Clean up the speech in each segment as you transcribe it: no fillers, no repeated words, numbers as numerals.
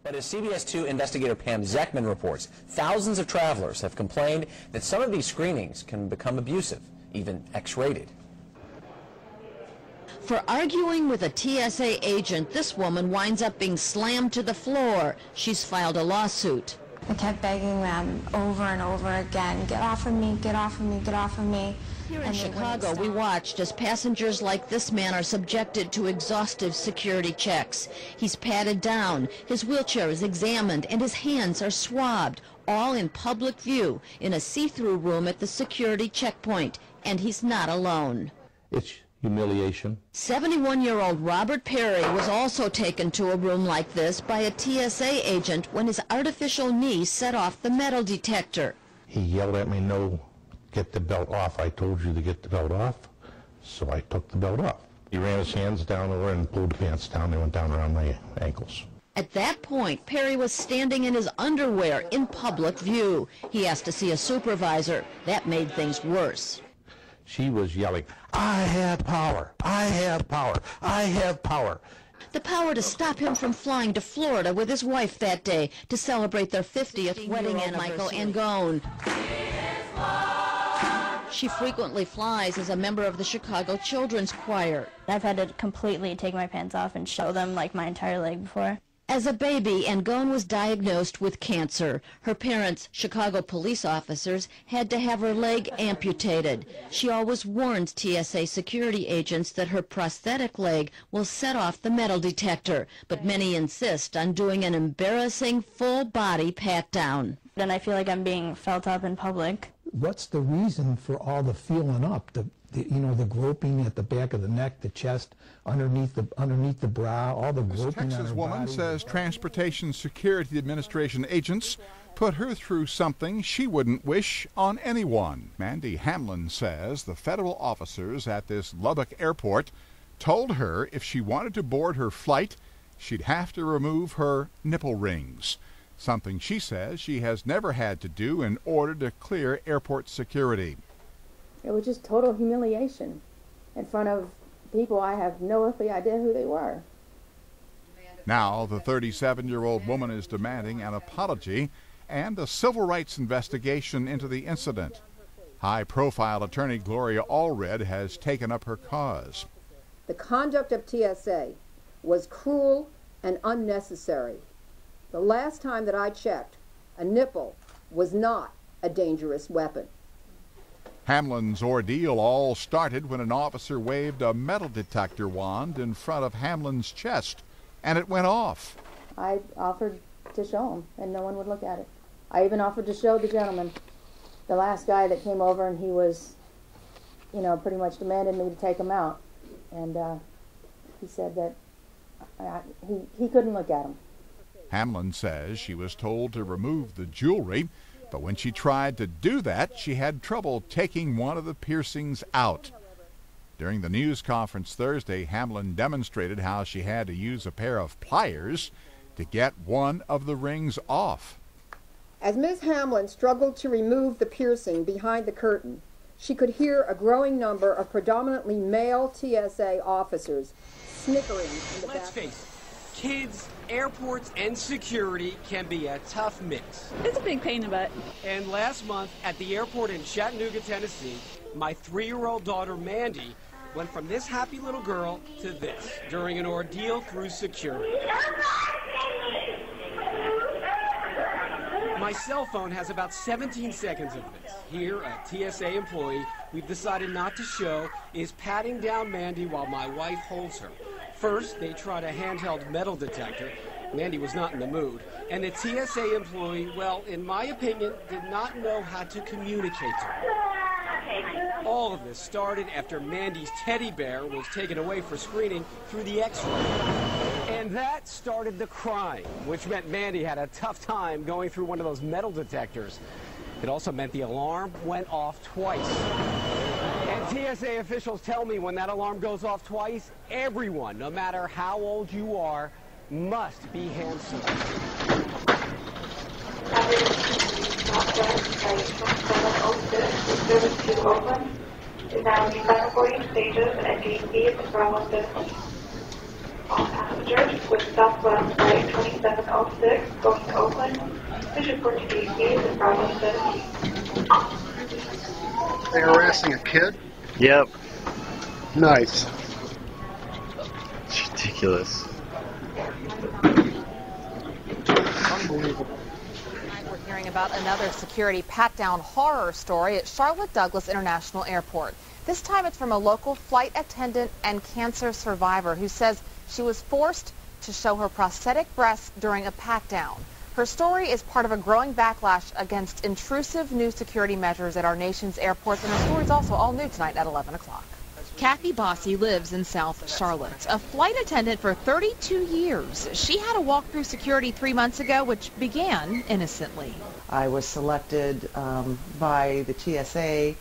But as CBS 2 investigator Pam Zeckman reports, thousands of travelers have complained that some of these screenings can become abusive, even X-rated. For arguing with a TSA agent, this woman winds up being slammed to the floor. She's filed a lawsuit. I kept begging them over and over again, get off of me, get off of me, get off of me. Here in Chicago, we watched as passengers like this man are subjected to exhaustive security checks. He's patted down, his wheelchair is examined, and his hands are swabbed, all in public view in a see-through room at the security checkpoint. And he's not alone. It's humiliation. 71-year-old Robert Perry was also taken to a room like this by a TSA agent when his artificial knee set off the metal detector. He yelled at me, "No, get the belt off. I told you to get the belt off." So I took the belt off. He ran his hands down over and pulled the pants down. They went down around my ankles. At that point, Perry was standing in his underwear in public view. He asked to see a supervisor. That made things worse. She was yelling, "I have power, I have power, I have power." The power to stop him from flying to Florida with his wife that day to celebrate their 50th wedding anniversary. Michael Angone. She frequently flies as a member of the Chicago Children's Choir. I've had to completely take my pants off and show them like my entire leg before. As a baby, Angone was diagnosed with cancer. Her parents, Chicago police officers, had to have her leg amputated. She always warns TSA security agents that her prosthetic leg will set off the metal detector, but many insist on doing an embarrassing full-body pat-down. And I feel like I'm being felt up in public. What's the reason for all the feeling up, the groping at the back of the neck, the chest, underneath the brow, all the groping on her body? This Texas woman says Transportation Security Administration agents put her through something she wouldn't wish on anyone. Mandy Hamlin says the federal officers at this Lubbock airport told her if she wanted to board her flight, she'd have to remove her nipple rings. Something she says she has never had to do in order to clear airport security. It was just total humiliation in front of people I have no earthly idea who they were. Now the 37-year-old woman is demanding an apology and a civil rights investigation into the incident. High-profile attorney Gloria Allred has taken up her cause. The conduct of TSA was cruel and unnecessary. The last time that I checked, a nipple was not a dangerous weapon. Hamlin's ordeal all started when an officer waved a metal detector wand in front of Hamlin's chest, and it went off. I offered to show him, and no one would look at it. I even offered to show the gentleman, the last guy that came over, and he was, pretty much demanded me to take him out. And he said that he couldn't look at him. Hamlin says she was told to remove the jewelry, but when she tried to do that, she had trouble taking one of the piercings out. During the news conference Thursday, Hamlin demonstrated how she had to use a pair of pliers to get one of the rings off. As Ms. Hamlin struggled to remove the piercing behind the curtain, she could hear a growing number of predominantly male TSA officers snickering in the background. Let's face it. Kids, airports, and security can be a tough mix. It's a big pain in the butt. And last month at the airport in Chattanooga, Tennessee, my 3-year-old daughter, Mandy, went from this happy little girl to this during an ordeal through security. My cell phone has about 17 seconds of this. Here, a TSA employee we've decided not to show is patting down Mandy while my wife holds her. First, they tried a handheld metal detector. Mandy was not in the mood. And the TSA employee, well, in my opinion, did not know how to communicate to her. All of this started after Mandy's teddy bear was taken away for screening through the X-ray. And that started the crying, which meant Mandy had a tough time going through one of those metal detectors. It also meant the alarm went off twice. And TSA officials tell me when that alarm goes off twice, everyone, no matter how old you are, must be handsome. Service to Oakland is now in 740 stages at gate B at the Bravo Citizen. All passengers with Southwest Flight 2706 going to Oakland, please report to DC at Bravo 17. They harassing a kid? Yep. Nice. It's ridiculous. Unbelievable. We're hearing about another security pat-down horror story at Charlotte Douglas International Airport. This time it's from a local flight attendant and cancer survivor who says she was forced to show her prosthetic breasts during a pat-down. Her story is part of a growing backlash against intrusive new security measures at our nation's airports, and her story is also all new tonight at 11 o'clock. Kathy Bossy lives in South Charlotte. A flight attendant for 32 years. She had to walk through security 3 months ago, which began innocently. I was selected by the TSA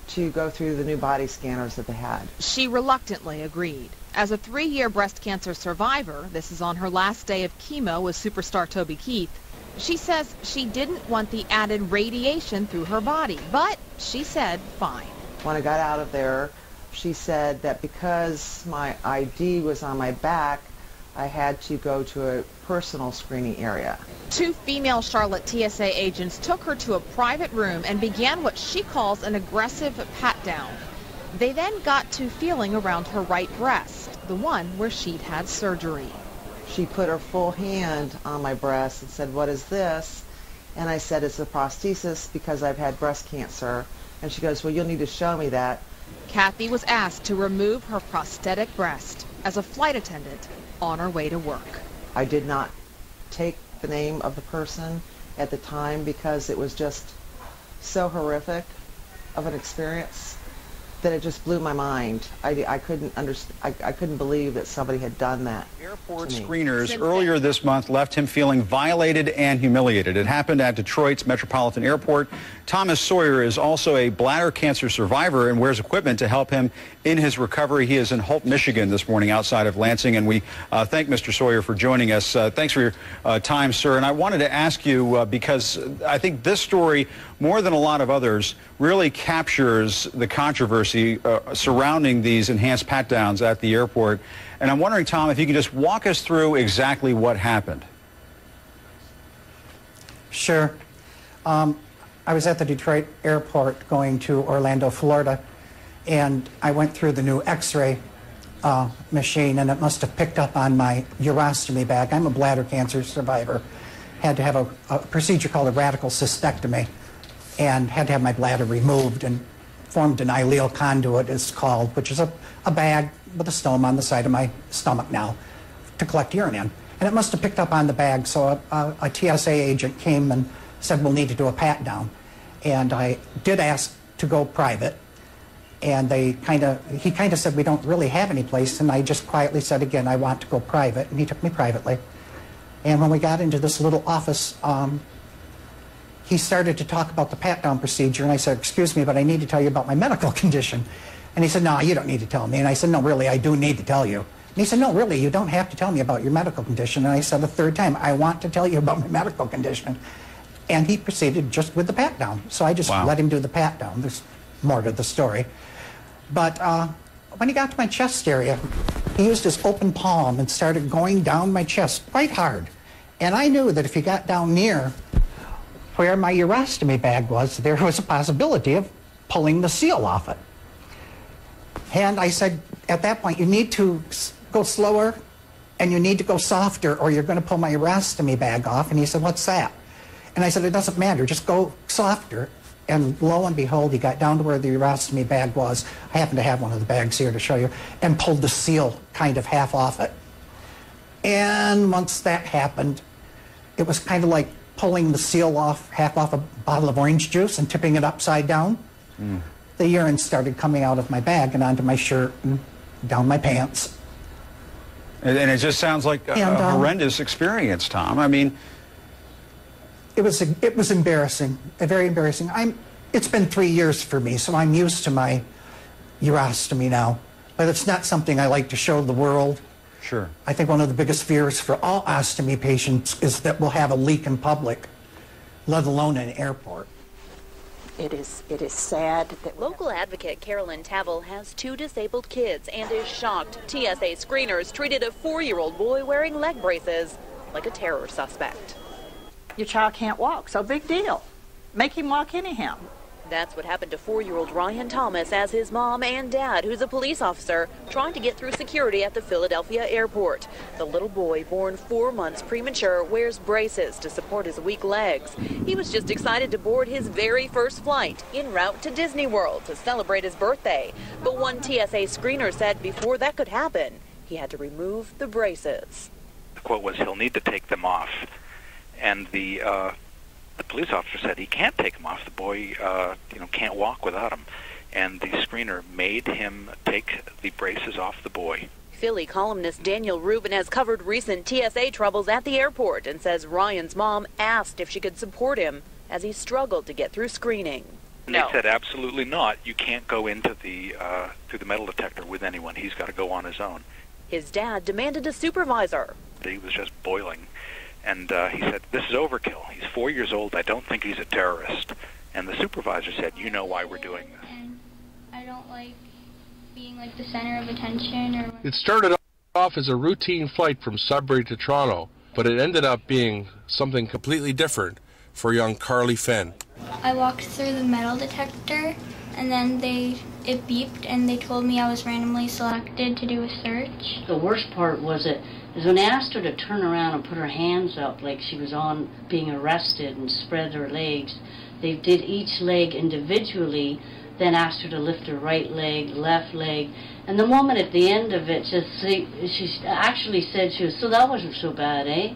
to go through the new body scanners that they had. She reluctantly agreed. As a 3-year breast cancer survivor, this is on her last day of chemo with superstar Toby Keith. She says she didn't want the added radiation through her body, but she said fine. When I got out of there, she said that because my ID was on my back, I had to go to a personal screening area. 2 female Charlotte TSA agents took her to a private room and began what she calls an aggressive pat-down. They then got to feeling around her right breast, the one where she'd had surgery. She put her full hand on my breast and said, "What is this?" And I said, "It's a prosthesis because I've had breast cancer." And she goes, "Well, you'll need to show me that." Kathy was asked to remove her prosthetic breast as a flight attendant on her way to work. I did not take the name of the person at the time because it was just so horrific of an experience that it just blew my mind. I couldn't believe that somebody had done that. Airport screeners earlier this month left him feeling violated and humiliated. It happened at Detroit's Metropolitan Airport. Thomas Sawyer is also a bladder cancer survivor and wears equipment to help him in his recovery. He is in Holt, Michigan this morning outside of Lansing, and we thank Mr. Sawyer for joining us. Thanks for your time, sir. And I wanted to ask you, because I think this story, more than a lot of others, really captures the controversy surrounding these enhanced pat-downs at the airport. And I'm wondering, Tom, if you can just walk us through exactly what happened. Sure. I was at the Detroit airport going to Orlando, Florida, and I went through the new X-ray machine, and it must have picked up on my urostomy bag. I'm a bladder cancer survivor. Had to have a procedure called a radical cystectomy, and had to have my bladder removed and formed an ileal conduit, it's called, which is a bag with a stone on the side of my stomach now to collect urine in. And it must have picked up on the bag, so a TSA agent came and said, "We'll need to do a pat-down." And I did ask to go private, and he kind of said, "We don't really have any place," and I just quietly said again, "I want to go private," and he took me privately. And when we got into this little office, he started to talk about the pat-down procedure, and I said, "Excuse me, but I need to tell you about my medical condition." And he said, "No, you don't need to tell me." And I said, "No, really, I do need to tell you." And he said, "No, really, you don't have to tell me about your medical condition." And I said a third time, "I want to tell you about my medical condition." And he proceeded just with the pat-down. So I just let him do the pat-down. There's more to the story. But when he got to my chest area, he used his open palm and started going down my chest quite hard. And I knew that if he got down near where my urostomy bag was, there was a possibility of pulling the seal off it. And I said, at that point, you need to go slower and you need to go softer or you're going to pull my urostomy bag off. And he said, "What's that?" And I said, "It doesn't matter, just go softer." And lo and behold, he got down to where the urostomy bag was. I happen to have one of the bags here to show you, and pulled the seal kind of half off it. And once that happened, it was kind of like pulling the seal off, half off a bottle of orange juice and tipping it upside down. The urine started coming out of my bag and onto my shirt and down my pants. And it just sounds like a horrendous experience, Tom. I mean, it was embarrassing, very embarrassing. It's been 3 years for me, so I'm used to my urostomy now. But it's not something I like to show the world. Sure. I think one of the biggest fears for all ostomy patients is that we'll have a leak in public, let alone in an airport. It is sad that local advocate Carolyn Tavel has 2 disabled kids and is shocked TSA screeners treated a 4-year-old boy wearing leg braces like a terror suspect. your child can't walk, so big deal. Make him walk anyhow. That's what happened to 4-year-old Ryan Thomas as his mom and dad, who's a police officer, trying to get through security at the Philadelphia airport. The little boy, born 4 months premature, wears braces to support his weak legs. He was just excited to board his very first flight en route to Disney World to celebrate his birthday. But one TSA screener said before that could happen, he had to remove the braces. The quote was, "He'll need to take them off." And the police officer said he can't take them off. The boy, can't walk without them. And the screener made him take the braces off the boy. Philly columnist Daniel Rubin has covered recent TSA troubles at the airport and says Ryan's mom asked if she could support him as he struggled to get through screening. And they said, absolutely not. You can't go into the through the metal detector with anyone. He's got to go on his own. His dad demanded a supervisor. He was just boiling. And he said, this is overkill. He's 4 years old. I don't think he's a terrorist. And the supervisor said, you know why we're doing this. And I don't like being like the center of attention. Or It started off as a routine flight from Sudbury to Toronto, but it ended up being something completely different for young Carly Fenn. I walked through the metal detector, and then it beeped, and they told me I was randomly selected to do a search. The worst part was when they asked her to turn around and put her hands up like she was on being arrested and spread her legs. They did each leg individually, then asked her to lift her right leg, left leg. And the woman at the end of it, she actually said so that wasn't so bad, eh?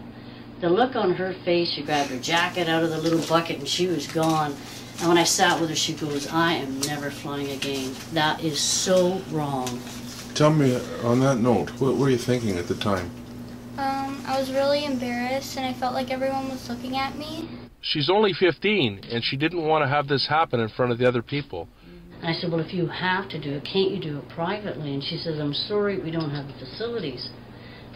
The look on her face, she grabbed her jacket out of the little bucket and she was gone. And when I sat with her, she goes, I am never flying again. That is so wrong. Tell me, on that note, what were you thinking at the time? I was really embarrassed, and I felt like everyone was looking at me. She's only 15, and she didn't want to have this happen in front of the other people. And I said, well, if you have to do it, can't you do it privately? And she says, I'm sorry, we don't have the facilities.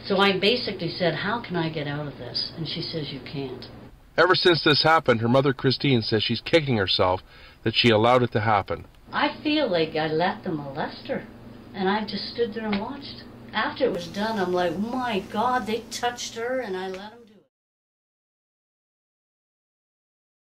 So I basically said, how can I get out of this? And she says, you can't. Ever since this happened, her mother, Christine, says she's kicking herself that she allowed it to happen. I feel like I let them molest her, and I just stood there and watched. After it was done, I'm like, my God, they touched her, and I let them